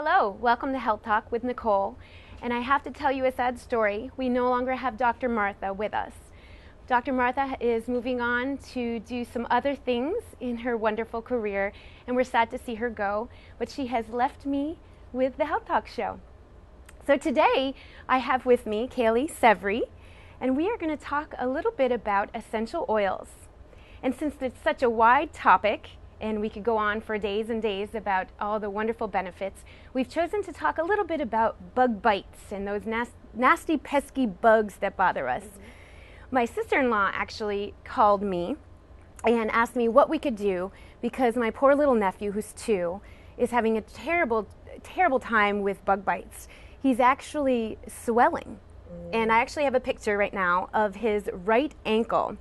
Hello, welcome to Health Talk with Nicole. And I have to tell you a sad story. We no longer have Dr. Martha with us. Dr. Martha is moving on to do some other things in her wonderful career, and we're sad to see her go, but she has left me with the Health Talk show. So today I have with me Kaylee Severy, and we are going to talk a little bit about essential oils. And since it's such a wide topic, and we could go on for days and days about all the wonderful benefits, we've chosen to talk a little bit about bug bites and those nasty, pesky bugs that bother us. My sister-in-law actually called me and asked me what we could do because my poor little nephew, who's 2, is having a terrible, terrible time with bug bites. He's actually swelling. And I actually have a picture right now of his right ankle,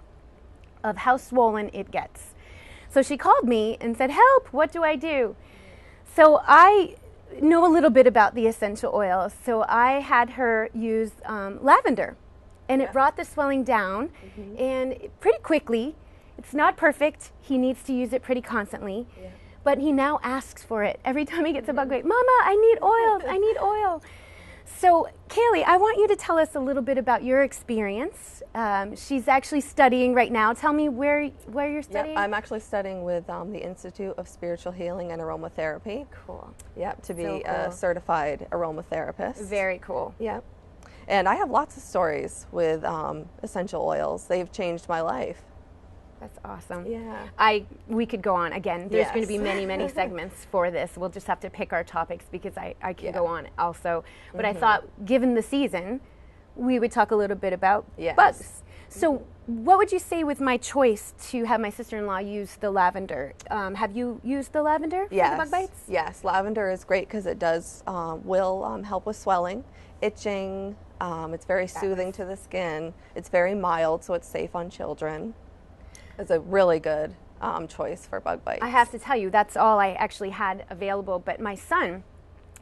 of how swollen it gets. So she called me and said, help, what do I do? So I know a little bit about the essential oils. So I had her use lavender, and it brought the swelling down and pretty quickly. It's not perfect. He needs to use it pretty constantly, but he now asks for it. Every time he gets a bug bite, Mama, I need oils, I need oil. So, Kaylee, I want you to tell us a little bit about your experience. She's actually studying right now. Tell me where you're studying. Yep, I'm actually studying with the Institute of Spiritual Healing and Aromatherapy. Cool. Yep, to be So cool. a certified aromatherapist. Very cool. Yep. And I have lots of stories with essential oils. They've changed my life. That's awesome. Yeah. We could go on again. There's going to be Yes. many segments for this. We'll just have to pick our topics because I can go on also. But I thought, given the season, we would talk a little bit about bugs. So what would you say with my choice to have my sister-in-law use the lavender? Have you used the lavender for the bug bites? Yes, lavender is great because it does will help with swelling, itching. It's very soothing to the skin. It's very mild, so it's safe on children. It's a really good choice for bug bites. I have to tell you, that's all I actually had available. But my son,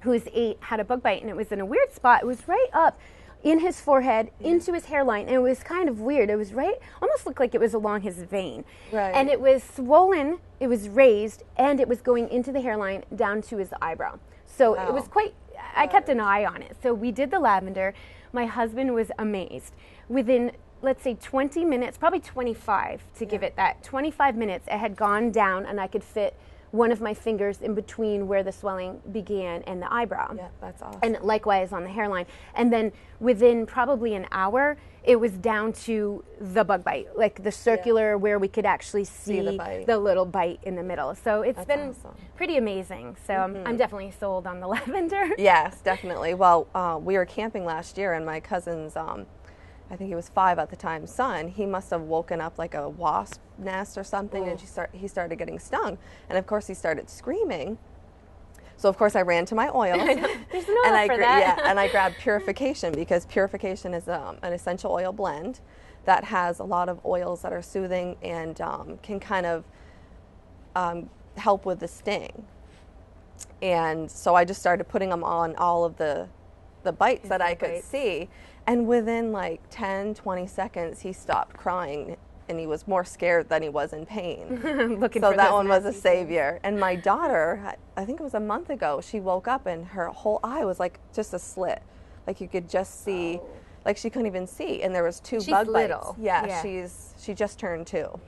who is 8, had a bug bite, and it was in a weird spot. It was right up in his forehead, into his hairline, and it was kind of weird. It was almost looked like it was along his vein. Right. And it was swollen, it was raised, and it was going into the hairline down to his eyebrow. So it was quite, I kept an eye on it. So we did the lavender. My husband was amazed. Within, let's say 20 minutes, probably 25 to give it that, 25 minutes, it had gone down and I could fit one of my fingers in between where the swelling began and the eyebrow. Yeah, that's awesome. And likewise on the hairline. And then within probably an hour, it was down to the bug bite, like the circular where we could actually see the little bite in the middle. So it's been pretty amazing. So I'm definitely sold on the lavender. Yes, definitely. Well, we were camping last year, and my cousin's, I think he was 5 at the time, son, he must have woken up like a wasp nest or something, and he started getting stung. And of course he started screaming. So of course I ran to my oils. There's no oil for that. And I grabbed Purification, because Purification is an essential oil blend that has a lot of oils that are soothing and can kind of help with the sting. And so I just started putting them on all of the bites that I could see. And within like 10, 20 seconds, he stopped crying, and he was more scared than he was in pain. So that one was a savior. And my daughter, I think it was a month ago, she woke up and her whole eye was like just a slit. Like you could just see, like she couldn't even see. And there was 2 bug little. bites. Yeah, she just turned 2.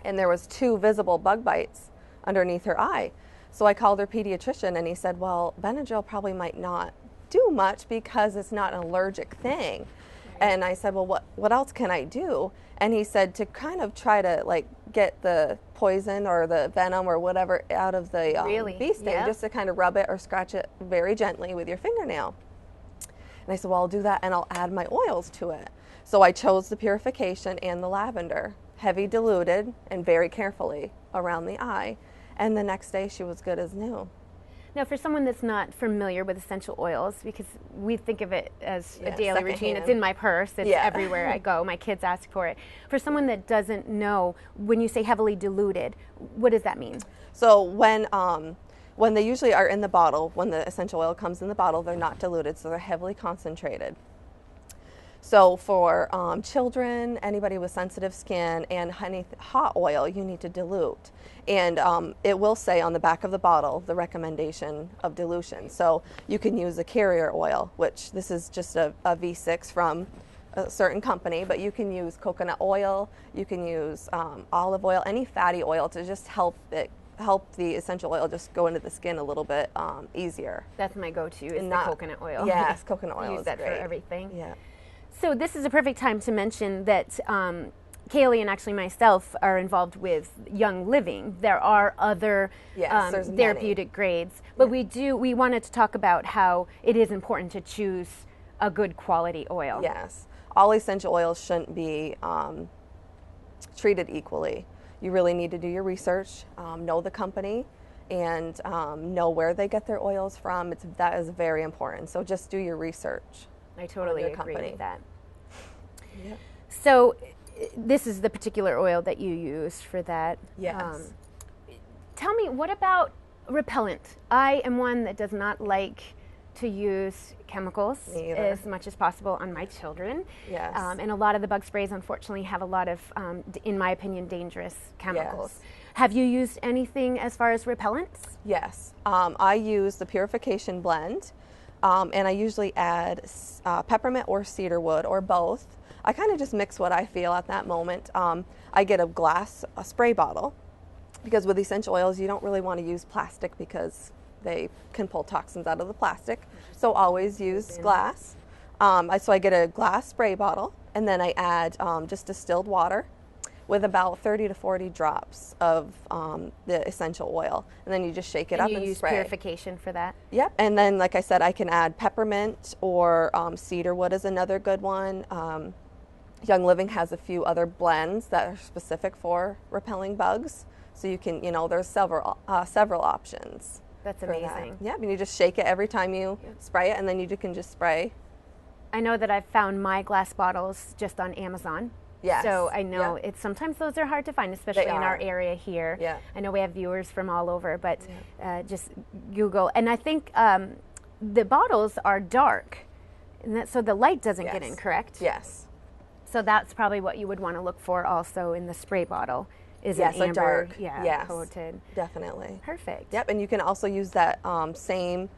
And there was 2 visible bug bites underneath her eye. So I called her pediatrician, and he said, well, Benadryl probably might not do much because it's not an allergic thing. And I said, well, what else can I do? And he said to kind of try to like get the poison or the venom or whatever out of the bee sting, just to kind of rub it or scratch it very gently with your fingernail. And I said, well, I'll do that, and I'll add my oils to it. So I chose the Purification and the lavender, heavy diluted and very carefully around the eye. And the next day she was good as new. Now, for someone that's not familiar with essential oils, because we think of it as a daily routine, it's in my purse, it's everywhere I go, my kids ask for it. For someone that doesn't know, when you say heavily diluted, what does that mean? So when they usually are in the bottle, when the essential oil comes in the bottle, they're not diluted, so they're heavily concentrated. So for children, anybody with sensitive skin, and honey hot oil, you need to dilute. And it will say on the back of the bottle the recommendation of dilution. So you can use a carrier oil, which this is just a V6 from a certain company, but you can use coconut oil, you can use olive oil, any fatty oil to just help the essential oil just go into the skin a little bit easier. That's my go-to, is the coconut oil. Yes, coconut oil Use is that great. for everything. Yeah. So this is a perfect time to mention that Kaylee and actually myself are involved with Young Living. There are other there's therapeutic grades, but we wanted to talk about how it is important to choose a good quality oil. Yes. All essential oils shouldn't be treated equally. You really need to do your research, know the company, and know where they get their oils from. That is very important. So just do your research. I totally agree company. with that. Yep. So this is the particular oil that you used for that. Yes. Tell me, what about repellent? I am one that does not like to use chemicals as much as possible on my children. Yes. And a lot of the bug sprays, unfortunately, have a lot of, in my opinion, dangerous chemicals. Yes. Have you used anything as far as repellents? Yes. I use the purification blend, and I usually add peppermint or cedar wood or both. I kind of just mix what I feel at that moment. I get a spray bottle, because with essential oils you don't really want to use plastic because they can pull toxins out of the plastic. So always use glass. So I get a glass spray bottle, and then I add just distilled water with about 30 to 40 drops of the essential oil. And then you just shake it up and spray. You use purification for that? Yep. And then, like I said, I can add peppermint or cedar wood is another good one. Young Living has a few other blends that are specific for repelling bugs. So you can, there's several options. That's amazing. Yep, and you just shake it every time you spray it, and then you can just spray. I know that I've found my glass bottles just on Amazon. Yes. So I know sometimes those are hard to find, especially in our area here. Yeah. I know we have viewers from all over, but just Google. And I think the bottles are dark, and so the light doesn't get in, correct? Yes. So that's probably what you would want to look for also in the spray bottle. Is an amber, dark, coated. Definitely. Perfect. Yep, and you can also use that same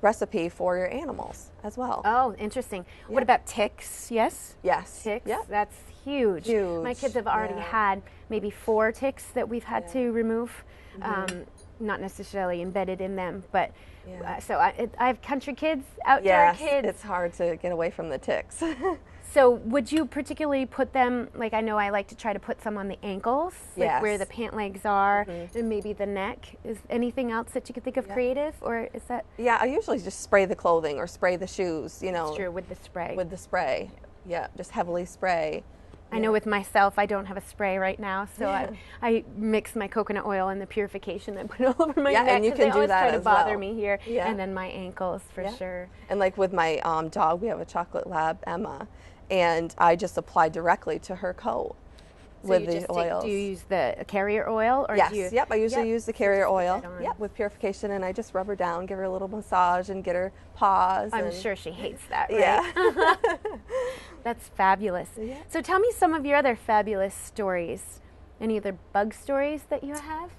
recipe for your animals as well. Oh, interesting. What about ticks? Yes? Yes. Ticks? Yep. That's huge. Huge. My kids have already had maybe 4 ticks that we've had to remove. Not necessarily embedded in them, but so I have country kids, outdoor kids. It's hard to get away from the ticks. So would you particularly put them, like I know I like to try to put some on the ankles, like where the pant legs are, and maybe the neck. Is anything else that you could think of creative, or is that? Yeah, I usually just spray the clothing or spray the shoes, That's true, with the spray. With the spray, just heavily spray. I know with myself, I don't have a spray right now, so I mix my coconut oil and the purification and put it all over my neck. And you can they always do that try to as bother well. me here, and then my ankles for sure. And like with my dog, we have a chocolate lab, Emma, and I just apply directly to her coat with the oils. Do you use the carrier oil? Or Yes, do you, I usually use the carrier oil. Yep, with purification, and I just rub her down, give her a little massage, and get her paws. I'm sure she hates that, right? Yeah. That's fabulous. Yeah. So tell me some of your other fabulous stories. Any other bug stories that you have?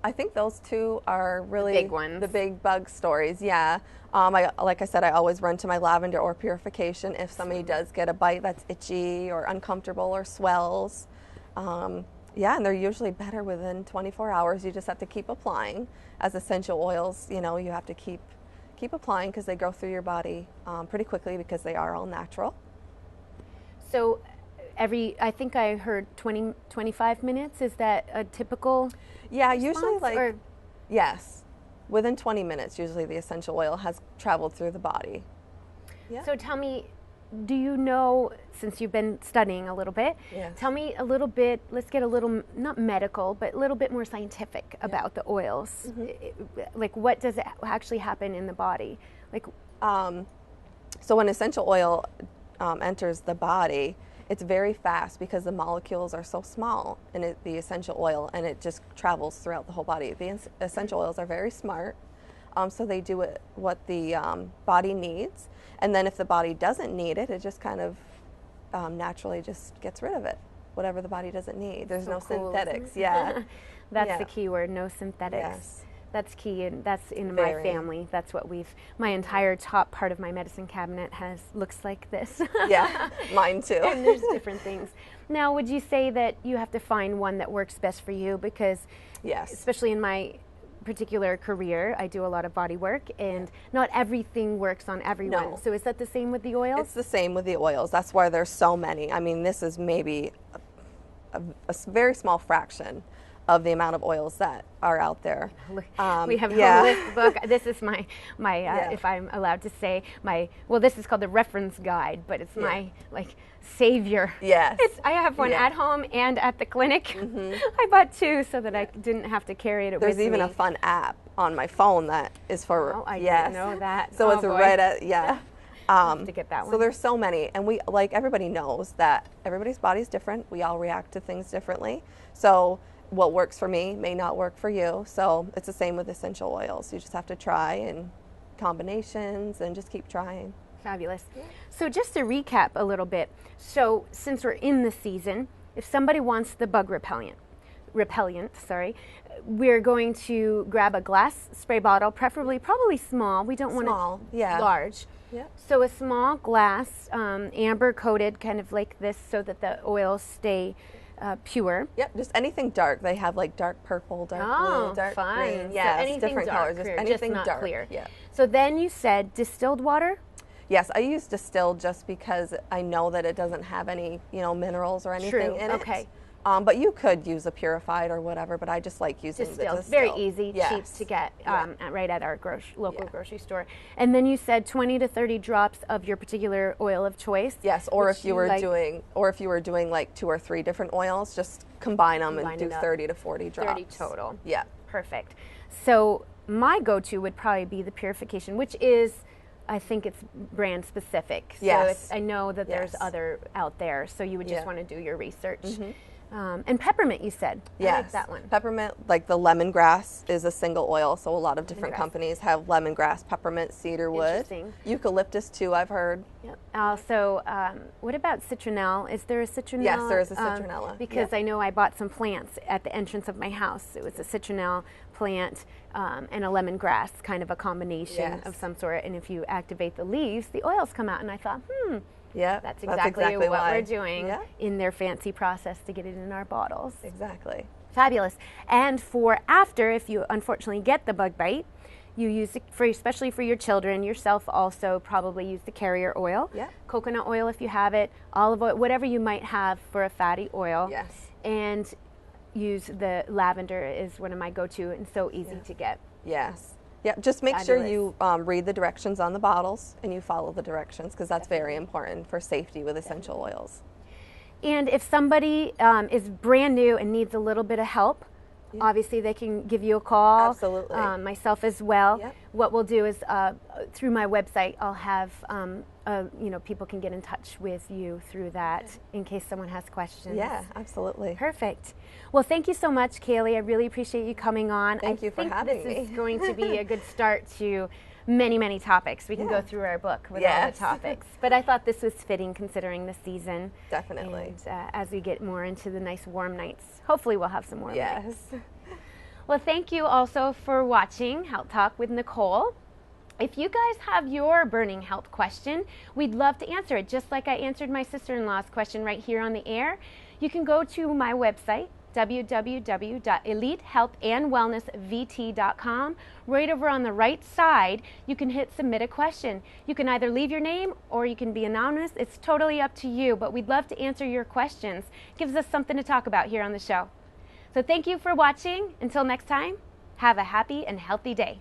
I think those two are really the big ones. The big bug stories, yeah. Like I said, I always run to my lavender or purification if somebody does get a bite that's itchy or uncomfortable or swells. And they're usually better within 24 hours. You just have to keep applying. As essential oils, you have to keep applying because they go through your body pretty quickly because they are all natural. So I think I heard 25 minutes. Is that a typical usually response, yes. Within 20 minutes, usually the essential oil has traveled through the body. Yeah. So tell me, do you know, since you've been studying a little bit, tell me a little bit, let's get a little, not medical, but a little bit more scientific about the oils. Like what does it actually happen in the body? So when essential oil enters the body, it's very fast because the molecules are so small in the essential oil, and it just travels throughout the whole body. The essential oils are very smart. So they do it what the body needs. And then if the body doesn't need it, it just kind of naturally just gets rid of it, whatever the body doesn't need. There's no cool, synthetics. Yeah. That's the key word, no synthetics. Yes. That's key, and that's in Very. my family. That's what my entire top part of my medicine cabinet looks like this. Yeah, mine too. And there's different things. Now, would you say that you have to find one that works best for you? Because Yes. especially in my particular career, I do a lot of body work, and not everything works on everyone. No. So is that the same with the oils? It's the same with the oils. That's why there's so many. I mean, this is maybe a very small fraction of the amount of oils that are out there. We have yeah. a list book. This is my if I'm allowed to say, this is called the reference guide, but it's my savior. Yes. I have one at home and at the clinic. I bought two so that I didn't have to carry it with me. There's even a fun app on my phone that is for I didn't know that. So it's right at to get that one. So there's so many, and we everybody knows that everybody's body's different. We all react to things differently. So what works for me may not work for you. So it's the same with essential oils. You just have to try and combinations and just keep trying. Fabulous. So just to recap a little bit, so since we're in the season, if somebody wants the bug repellent, we're going to grab a glass spray bottle, probably small. We don't want it large. Yep. So a small glass, amber coated, kind of like this, so that the oils stay pure. Yep, just anything dark. They have like dark purple, dark blue, dark green. Yeah, So anything different dark, colors. Just anything not dark. clear. Yeah. So then you said distilled water? Yes, I use distilled just because I know that it doesn't have any, minerals or anything in it. Okay. But you could use a purified or whatever, but I just like using the distilled. Very easy, cheap to get right at our local grocery store. And then you said 20 to 30 drops of your particular oil of choice. Yes, or if you were doing like 2 or 3 different oils, just combine them and do 30 to 40 drops. 30 total. Yeah. Perfect. So my go-to would probably be the purification, which is, I think it's brand specific. Yes. So I know that there's other out there, so you would just want to do your research. And peppermint, you said. Yes. I like that one. Peppermint, like the lemongrass is a single oil, so a lot of different companies have lemongrass, peppermint, cedarwood. Interesting. Eucalyptus too, I've heard. Yep. Also, what about citronelle? Is there a citronelle? Yes, there is a citronella. Because I know I bought some plants at the entrance of my house. It was a citronelle plant and a lemongrass, kind of a combination of some sort. And if you activate the leaves, the oils come out. And I thought, yeah, that's exactly what why. we're doing in their fancy process to get it in our bottles. Exactly. Fabulous. And for after, if you unfortunately get the bug bite, you use it especially for your children, yourself also probably use the carrier oil. Yeah. Coconut oil if you have it, olive oil, whatever you might have for a fatty oil. Yes. And use the lavender is one of my go-to and so easy to get. Yes. Yeah, just make sure you read the directions on the bottles and you follow the directions because that's very important for safety with essential oils. And if somebody is brand new and needs a little bit of help, obviously they can give you a call. Absolutely. Myself as well. Yep. What we'll do is through my website, I'll have people can get in touch with you through that in case someone has questions. Yeah, absolutely. Perfect. Well, thank you so much, Kaylee. I really appreciate you coming on. Thank you for having me. This is going to be a good start to many, many topics. We can go through our book with all the topics. But I thought this was fitting considering the season. Definitely. And as we get more into the nice warm nights, hopefully we'll have some warm nights. Yes. Well, thank you also for watching Health Talk with Nicole. If you guys have your burning health question, we'd love to answer it, just like I answered my sister-in-law's question right here on the air. You can go to my website, www.elitehealthandwellnessvt.com. Right over on the right side, you can hit submit a question. You can either leave your name or you can be anonymous. It's totally up to you, but we'd love to answer your questions. It gives us something to talk about here on the show. So thank you for watching. Until next time, have a happy and healthy day.